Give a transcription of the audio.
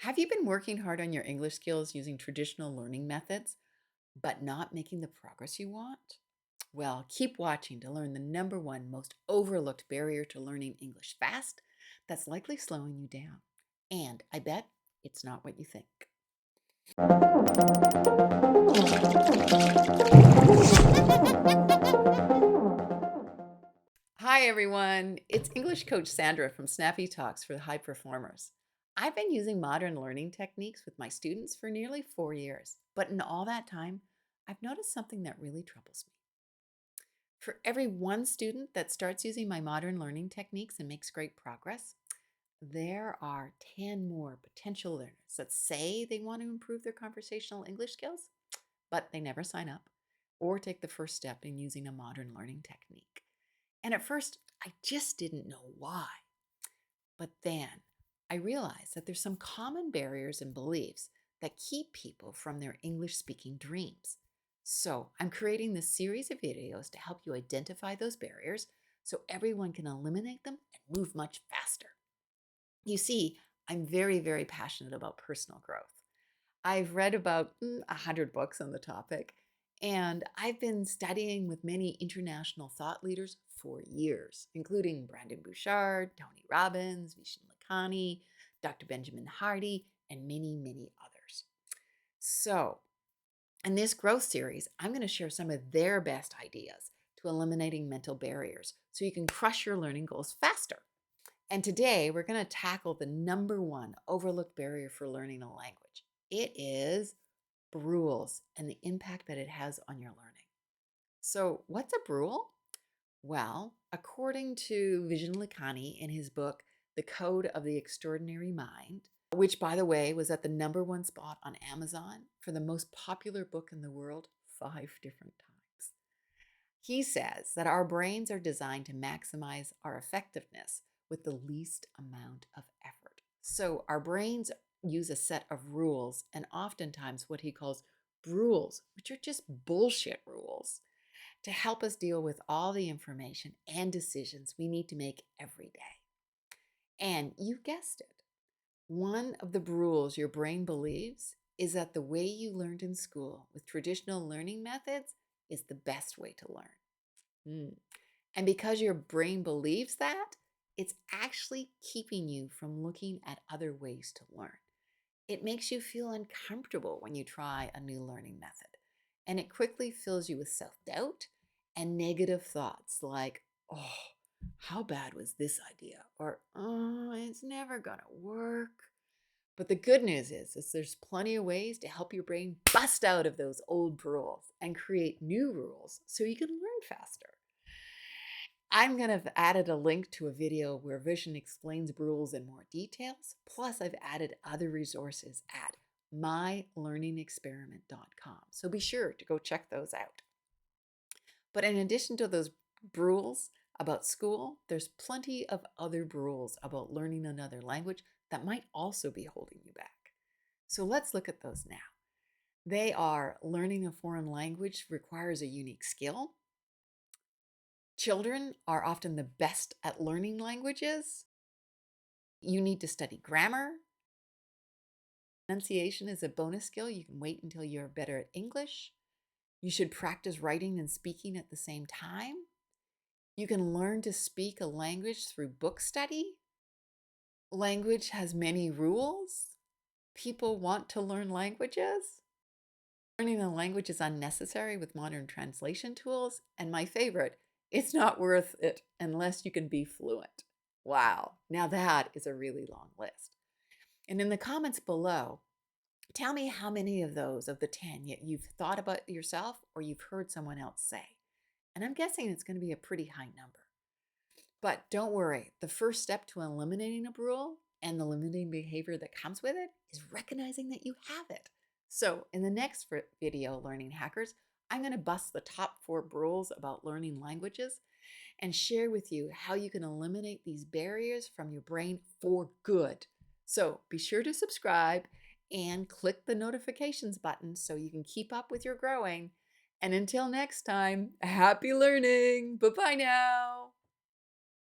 Have you been working hard on your English skills using traditional learning methods, but not making the progress you want? Well, keep watching to learn the number one most overlooked barrier to learning English fast that's likely slowing you down. And I bet it's not what you think. Hi, everyone. It's English Coach Sandra from Snappy Talks for High Performers. I've been using modern learning techniques with my students for nearly 4 years, but in all that time, I've noticed something that really troubles me. For every one student that starts using my modern learning techniques and makes great progress, there are 10 more potential learners that say they want to improve their conversational English skills, but they never sign up or take the first step in using a modern learning technique. And at first, I just didn't know why. But then I realized that there's some common barriers and beliefs that keep people from their English speaking dreams. So I'm creating this series of videos to help you identify those barriers so everyone can eliminate them and move much faster. You see, I'm very, very passionate about personal growth. I've read about 100 books on the topic, and I've been studying with many international thought leaders for years, including Brandon Bouchard, Tony Robbins, Vishen Lakhani, Dr. Benjamin Hardy, and many, many others. So, in this growth series, I'm going to share some of their best ideas to eliminating mental barriers so you can crush your learning goals faster. And today we're going to tackle the number one overlooked barrier for learning a language. It is rules and the impact that it has on your learning. So, what's a rule? Well, according to Vishen Lakhani in his book, The Code of the Extraordinary Mind, which, by the way, was at the number one spot on Amazon for the most popular book in the world 5 different times. He says that our brains are designed to maximize our effectiveness with the least amount of effort. So our brains use a set of rules and oftentimes what he calls rules, which are just bullshit rules, to help us deal with all the information and decisions we need to make every day. And you guessed it. One of the rules your brain believes is that the way you learned in school with traditional learning methods is the best way to learn. And because your brain believes that, it's actually keeping you from looking at other ways to learn. It makes you feel uncomfortable when you try a new learning method, and it quickly fills you with self-doubt and negative thoughts like, oh, how bad was this idea? Or, oh, it's never gonna work. But the good news is there's plenty of ways to help your brain bust out of those old rules and create new rules so you can learn faster. I'm going to have added a link to a video where Vision explains rules in more details. Plus, I've added other resources at mylearningexperiment.com. So be sure to go check those out. But in addition to those rules about school, there's plenty of other rules about learning another language that might also be holding you back. So let's look at those now. They are learning a foreign language requires a unique skill. Children are often the best at learning languages. You need to study grammar. Pronunciation is a bonus skill. You can wait until you're better at English. You should practice writing and speaking at the same time. You can learn to speak a language through book study. Language has many rules. People want to learn languages. Learning a language is unnecessary with modern translation tools. And my favorite, it's not worth it unless you can be fluent. Wow, now that is a really long list. And in the comments below, tell me how many of those of the 10 you've thought about yourself or you've heard someone else say. And I'm guessing it's going to be a pretty high number. But don't worry, the first step to eliminating a rule and the limiting behavior that comes with it is recognizing that you have it. So in the next video, Learning Hackers, I'm going to bust the top 4 rules about learning languages and share with you how you can eliminate these barriers from your brain for good. So be sure to subscribe and click the notifications button so you can keep up with your growing. And until next time, happy learning. Bye-bye now.